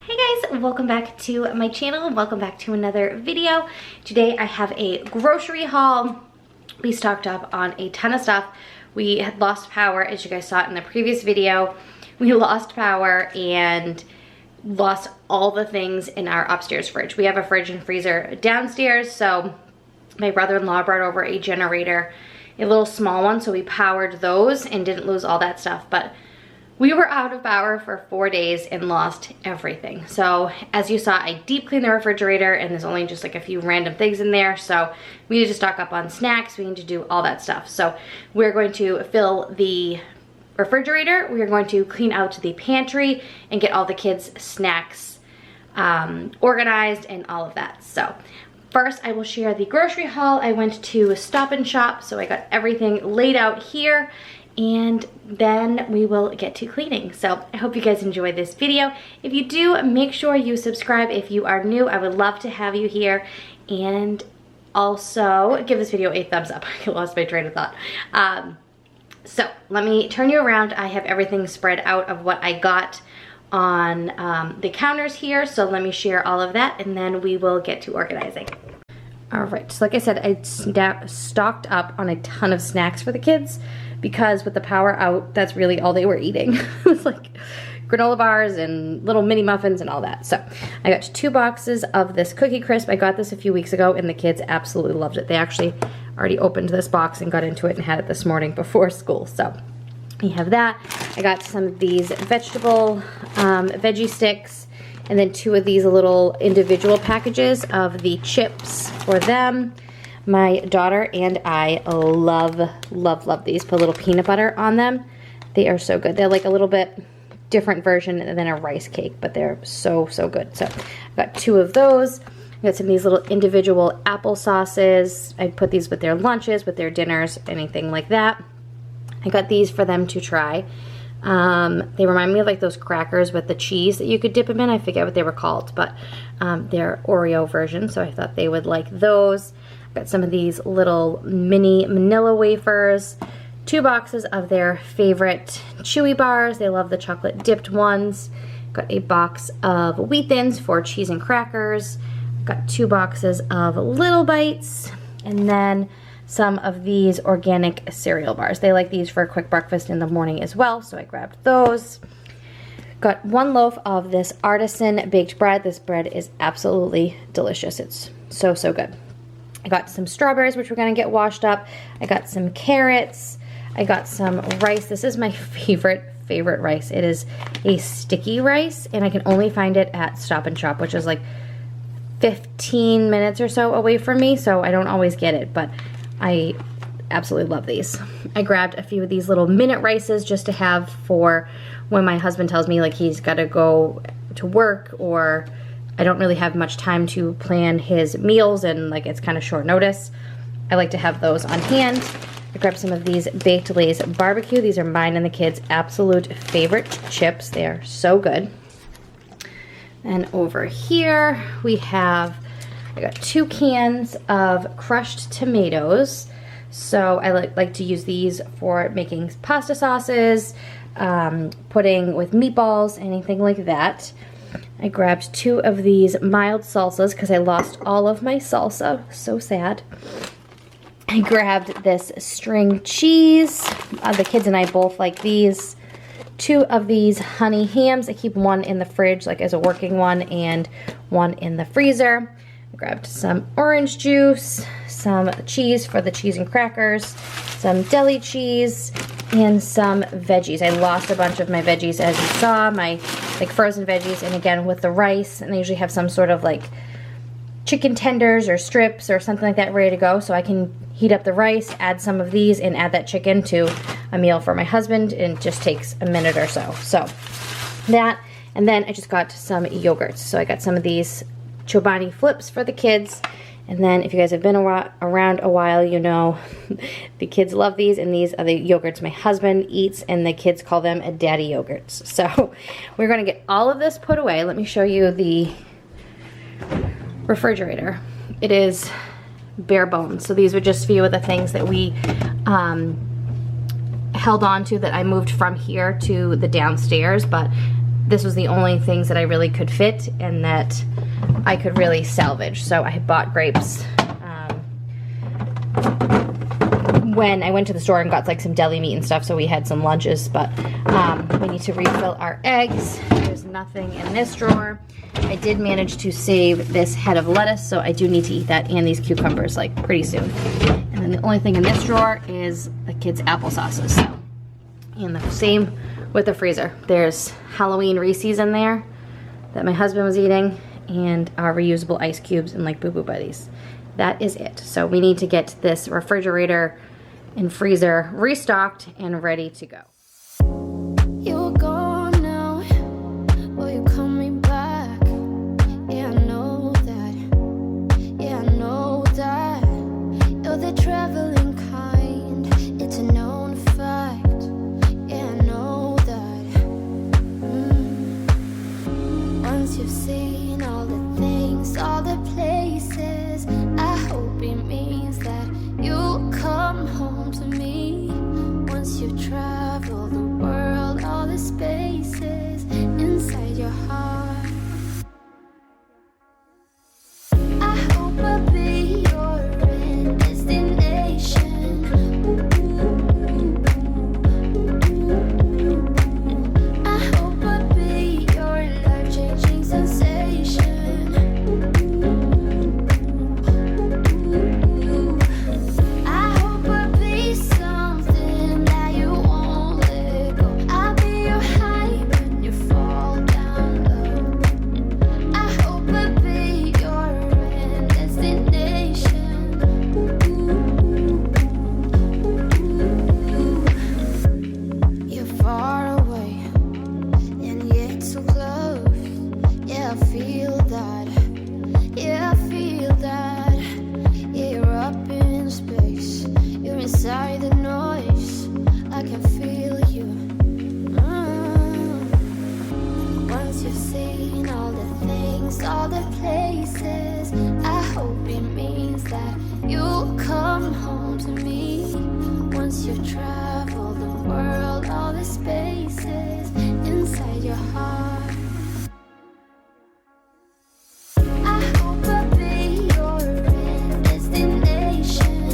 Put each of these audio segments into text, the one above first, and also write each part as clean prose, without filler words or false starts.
Hey guys, welcome back to my channel. Welcome back to another video. Today I have a grocery haul. We stocked up on a ton of stuff. We had lost power, as you guys saw in the previous video. We lost power and lost all the things in our upstairs fridge. We have a fridge and freezer downstairs, so my brother-in-law brought over a generator, a little small one, so we powered those and didn't lose all that stuff. But we were out of power for 4 days and lost everything. So as you saw, I deep cleaned the refrigerator and there's only just like a few random things in there. So we need to stock up on snacks. We need to do all that stuff. So we're going to fill the refrigerator. We are going to clean out the pantry and get all the kids' snacks organized and all of that. So first I will share the grocery haul. I went to Stop and Shop, so I got everything laid out here, and then we will get to cleaning. So I hope you guys enjoy this video. If you do, make sure you subscribe if you are new. I would love to have you here, and also give this video a thumbs up. I lost my train of thought. So let me turn you around. I have everything spread out of what I got on the counters here, so let me share all of that and then we will get to organizing. All right, so like I said, I stocked up on a ton of snacks for the kids because with the power out, that's really all they were eating. It was like granola bars and little mini muffins and all that. So I got 2 boxes of this Cookie Crisp. I got this a few weeks ago and the kids absolutely loved it. They actually already opened this box and got into it and had it this morning before school. So we have that. I got some of these vegetable veggie sticks, and then 2 of these little individual packages of the chips for them. My daughter and I love, love, love these. Put a little peanut butter on them. They are so good. They're like a little bit different version than a rice cake, but they're so, so good. So I got 2 of those. I got some of these little individual apple sauces. I put these with their lunches, with their dinners, anything like that. I got these for them to try. They remind me of like those crackers with the cheese that you could dip them in. I forget what they were called, but they're Oreo version, so I thought they would like those. Got some of these little mini manila wafers, 2 boxes of their favorite chewy bars. They love the chocolate dipped ones. Got a box of Wheat Thins for cheese and crackers. Got 2 boxes of Little Bites, and then some of these organic cereal bars. They like these for a quick breakfast in the morning as well, so I grabbed those. Got 1 loaf of this artisan baked bread. This bread is absolutely delicious. It's so, so good. I got some strawberries, which we're gonna get washed up. I got some carrots. I got some rice. This is my favorite rice. It is a sticky rice, and I can only find it at Stop and Shop, which is like 15 minutes or so away from me, so I don't always get it, but I absolutely love these. I grabbed a few of these little minute rices just to have for when my husband tells me like he's got to go to work, or I don't really have much time to plan his meals and like it's kind of short notice. I like to have those on hand. I grabbed some of these Baked Lay's barbecue. These are mine and the kids' absolute favorite chips. They are so good. And over here we have, I got 2 cans of crushed tomatoes. So I like to use these for making pasta sauces, pudding with meatballs, anything like that. I grabbed 2 of these mild salsas because I lost all of my salsa. So sad. I grabbed this string cheese. The kids and I both like these. 2 of these honey hams. I keep 1 in the fridge like as a working one and 1 in the freezer. I grabbed some orange juice, some cheese for the cheese and crackers, some deli cheese, and some veggies. I lost a bunch of my veggies, as you saw, my like frozen veggies, and again with the rice, and I usually have some sort of like chicken tenders or strips or something like that ready to go, so I can heat up the rice, add some of these, and add that chicken to a meal for my husband, and it just takes a minute or so. So that, and then I just got some yogurts. So I got some of these Chobani flips for the kids, and then if you guys have been around a while, you know the kids love these, and these are the yogurts my husband eats, and the kids call them daddy yogurts. So we're going to get all of this put away. Let me show you the refrigerator. It is bare bones. So these were just a few of the things that we held on to that I moved from here to the downstairs, but this was the only things that I really could fit and that I could really salvage. So I had bought grapes when I went to the store and got like some deli meat and stuff, so we had some lunches, but we need to refill our eggs. There's nothing in this drawer. I did manage to save this head of lettuce, so I do need to eat that and these cucumbers like pretty soon. And then the only thing in this drawer is the kids' applesauces. So. And the same with the freezer. There's Halloween Reese's in there that my husband was eating, and our reusable ice cubes and like Boo Boo Buddies. That is it. So we need to get this refrigerator and freezer restocked and ready to go. You're gone now, will you coming back? Yeah, I know that. Yeah, I know that. You're the traveling kind, it's a known fact. Yeah, I know that. Once you've seen all the things, all the places, I hope it means that you'll come home to me. Once you've traveled the world, all the spaces inside your heart, I hope I'll be your end destination. I hope I'll be your life-changing sensation. I hope I'll be something that you won't let go. I'll be your high when you fall down low. I hope I'll be your end destination. You're far away and yet so close. Yeah, I feel that. Yeah, I feel that. Yeah, you're up in space. You're inside the noise. I can feel you. Once you've seen all the things, all the places, I hope it means that you'll come home to me. Once you've traveled the world, all the spaces inside your heart, I hope I'll be your end destination.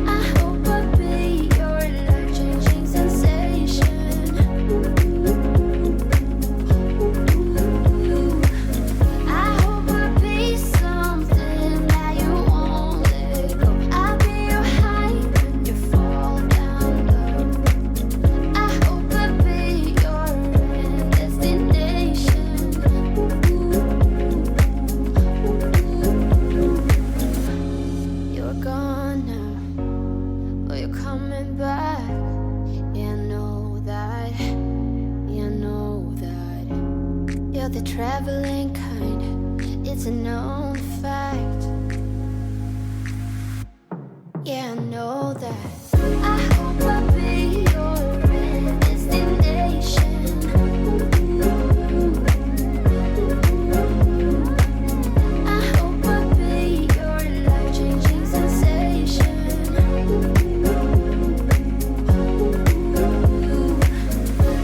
I hope I'll be your life-changing sensation. I hope I'll be something that you won't let go. I'll be your high when you fall down low. I hope I'll be your end destination. You're gone now, but you're coming back. Yeah, I know that. Yeah, I know that. You're the traveling kind, it's a known fact. Yeah, I know that. I hope I'll be your end destination. I hope I'll be your life-changing sensation.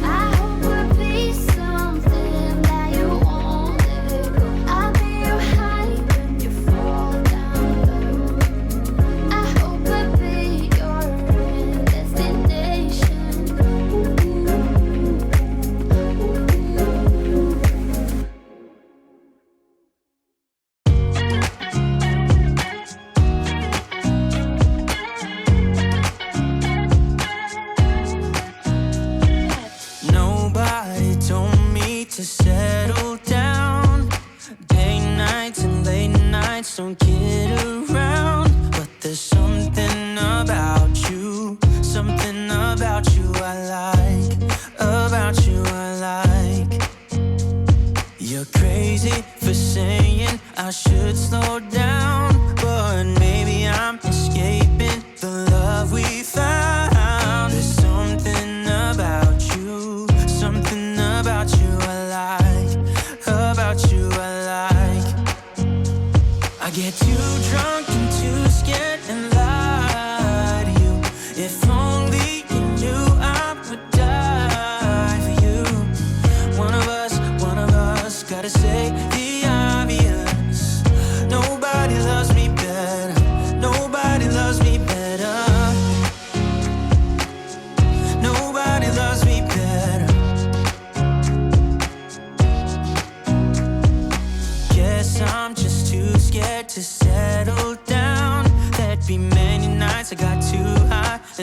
I hope I'll be something that you won't let go. I'll be your high when you fall down low. I hope I'll be your end destination.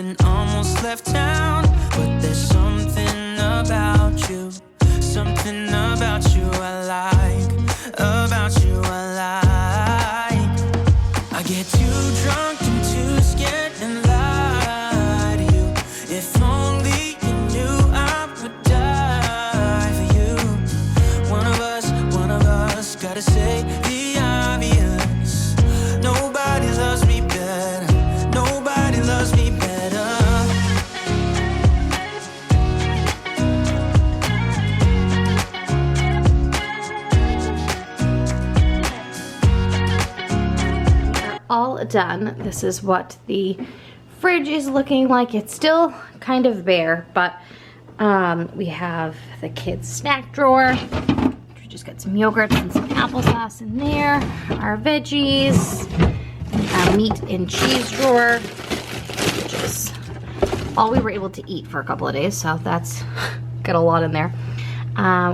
and almost left town. But there's something about you I like, about you I like. I get too drunk and too scared and lie to you. If only you knew I would die for you. One of us gotta say the obvious. Nobody loves me better. Nobody loves me better. All done. This is what the fridge is looking like. It's still kind of bare, but we have the kids' snack drawer. We just got some yogurts and some applesauce in there. Our veggies, our meat and cheese drawer, which is all we were able to eat for a couple of days, so that's got a lot in there.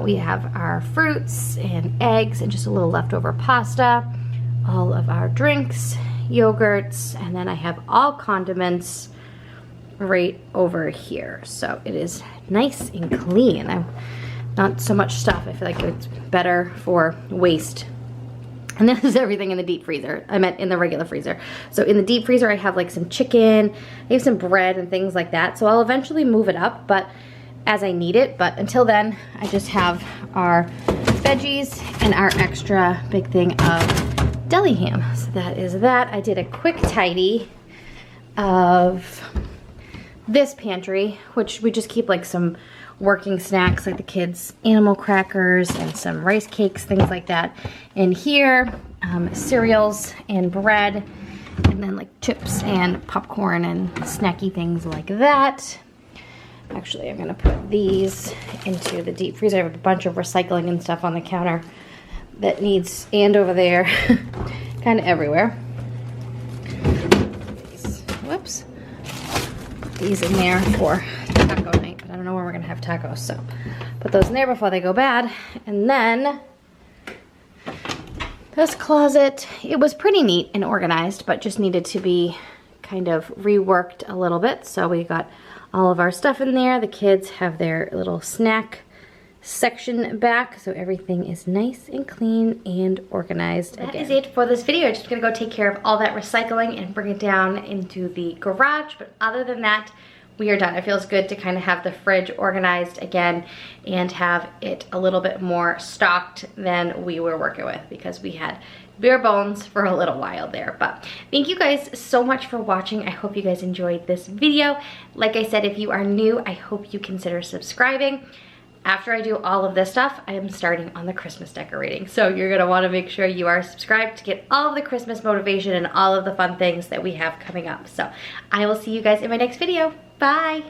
We have our fruits and eggs and just a little leftover pasta. All of our drinks, yogurts, and then I have all condiments right over here. So it is nice and clean. Not so much stuff. I feel like it's better for waste. And this is everything in the deep freezer. I meant in the regular freezer. So in the deep freezer I have like some chicken, I have some bread and things like that. So I'll eventually move it up, but as I need it. But until then, I just have our veggies and our extra big thing of deli ham. So that is that. I did a quick tidy of this pantry, which we just keep like some working snacks like the kids' animal crackers and some rice cakes, things like that. And here, cereals and bread, and then like chips and popcorn and snacky things like that. Actually, I'm gonna put these into the deep freezer. I have a bunch of recycling and stuff on the counter that needs, and over there, kind of everywhere. Whoops. Put these in there for taco night, but I don't know where we're gonna have tacos, so put those in there before they go bad. And then this closet, it was pretty neat and organized, but just needed to be kind of reworked a little bit. So we got all of our stuff in there. The kids have their little snack section back, so everything is nice and clean and organized. That is it for this video. I'm just gonna go take care of all that recycling and bring it down into the garage, but other than that, we are done. It feels good to kind of have the fridge organized again and have it a little bit more stocked than we were working with, because we had bare bones for a little while there. But thank you guys so much for watching. I hope you guys enjoyed this video. Like I said, if you are new, I hope you consider subscribing. After I do all of this stuff, I am starting on the Christmas decorating. So you're gonna wanna make sure you are subscribed to get all of the Christmas motivation and all of the fun things that we have coming up. So I will see you guys in my next video. Bye.